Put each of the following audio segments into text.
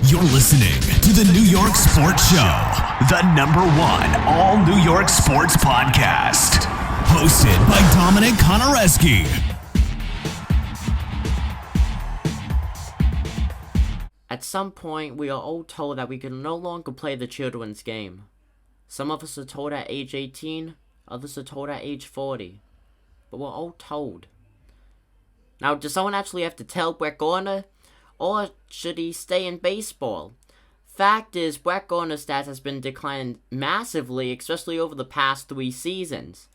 You're listening to the New York Sports Show, the #1 all New York sports podcast. Hosted by Dominic Konareski. At some point, we are all told that we can no longer play the children's game. Some of us are told at age 18, others are told at age 40. But we're all told. Now, does someone actually have to tell Brett Gardner? Or should he stay in baseball? Fact is, Brett Gardner's stats has been declining massively, especially over the past 3 seasons.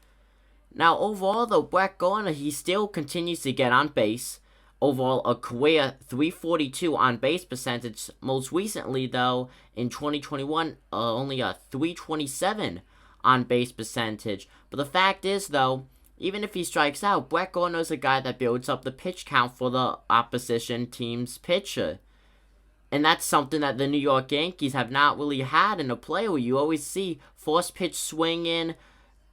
Now, overall though, Brett Gardner, he still continues to get on base. Overall, a career .342 on base percentage. Most recently though, in 2021, only a .327 on base percentage. But the fact is though, even if he strikes out, Brett Gardner is a guy that builds up the pitch count for the opposition team's pitcher. And that's something that the New York Yankees have not really had in a play where you always see force pitch swing in,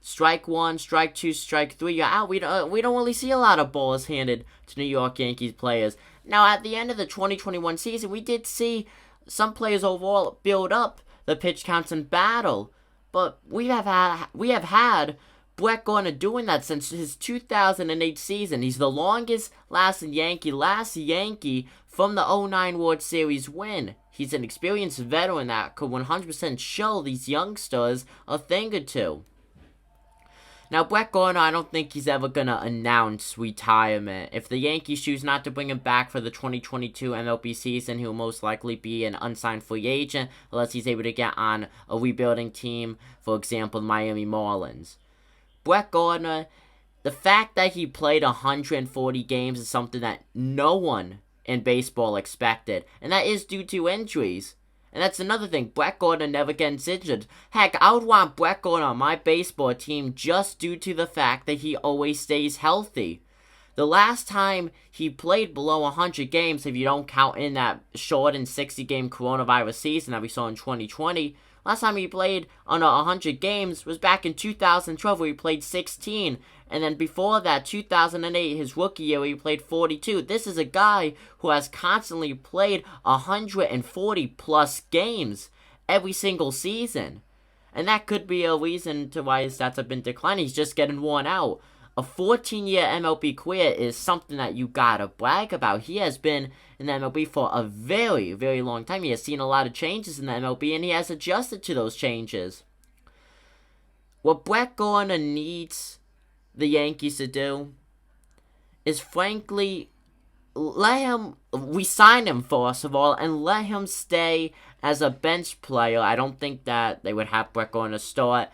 strike 1, strike 2, strike 3, you're out. We don't really see a lot of balls handed to New York Yankees players. Now, at the end of the 2021 season, we did see some players overall build up the pitch counts and battle. But we have had Brett Gardner doing that since his 2008 season. He's the longest lasting Yankee, last Yankee from the 09 World Series win. He's an experienced veteran that could 100% show these youngsters a thing or two. Now, Brett Gardner, I don't think he's ever going to announce retirement. If the Yankees choose not to bring him back for the 2022 MLB season, he'll most likely be an unsigned free agent unless he's able to get on a rebuilding team, for example, the Miami Marlins. Brett Gardner, the fact that he played 140 games is something that no one in baseball expected, and that is due to injuries. And that's another thing, Brett Gardner never gets injured. Heck, I would want Brett Gardner on my baseball team just due to the fact that he always stays healthy. The last time he played below 100 games, if you don't count in that short and 60-game coronavirus season that we saw in 2020, last time he played under 100 games was back in 2012 where he played 16. And then before that, 2008, his rookie year, he played 42. This is a guy who has constantly played 140 plus games every single season. And that could be a reason to why his stats have been declining. He's just getting worn out. A 14-year MLB career is something that you gotta brag about. He has been in the MLB for a very, very long time. He has seen a lot of changes in the MLB, and he has adjusted to those changes. What Brett Gardner needs the Yankees to do is, frankly, let him resign him first of all, and let him stay as a bench player. I don't think that they would have Brett Gardner start,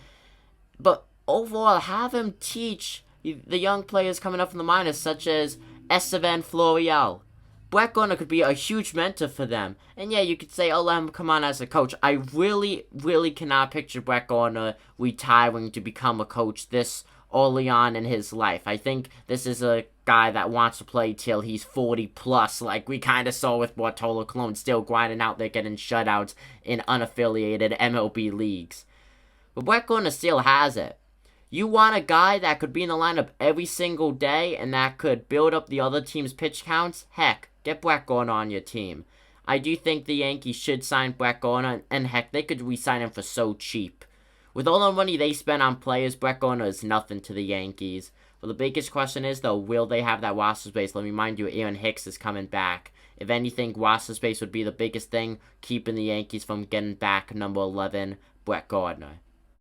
but overall, have him teach the young players coming up from the minors, such as Estevan Florial. Brett Gardner could be a huge mentor for them. And yeah, you could say, oh, let him come on as a coach. I really, really cannot picture Brett Gardner retiring to become a coach this early on in his life. I think this is a guy that wants to play till he's 40 plus, like we kind of saw with Bartolo Colon, still grinding out there, getting shutouts in unaffiliated MLB leagues. But Brett Gardner still has it. You want a guy that could be in the lineup every single day and that could build up the other team's pitch counts? Heck, get Brett Gardner on your team. I do think the Yankees should sign Brett Gardner, and heck, they could re-sign him for so cheap. With all the money they spend on players, Brett Gardner is nothing to the Yankees. But the biggest question is, though, will they have that roster space? Let me remind you, Aaron Hicks is coming back. If anything, roster space would be the biggest thing keeping the Yankees from getting back number 11, Brett Gardner.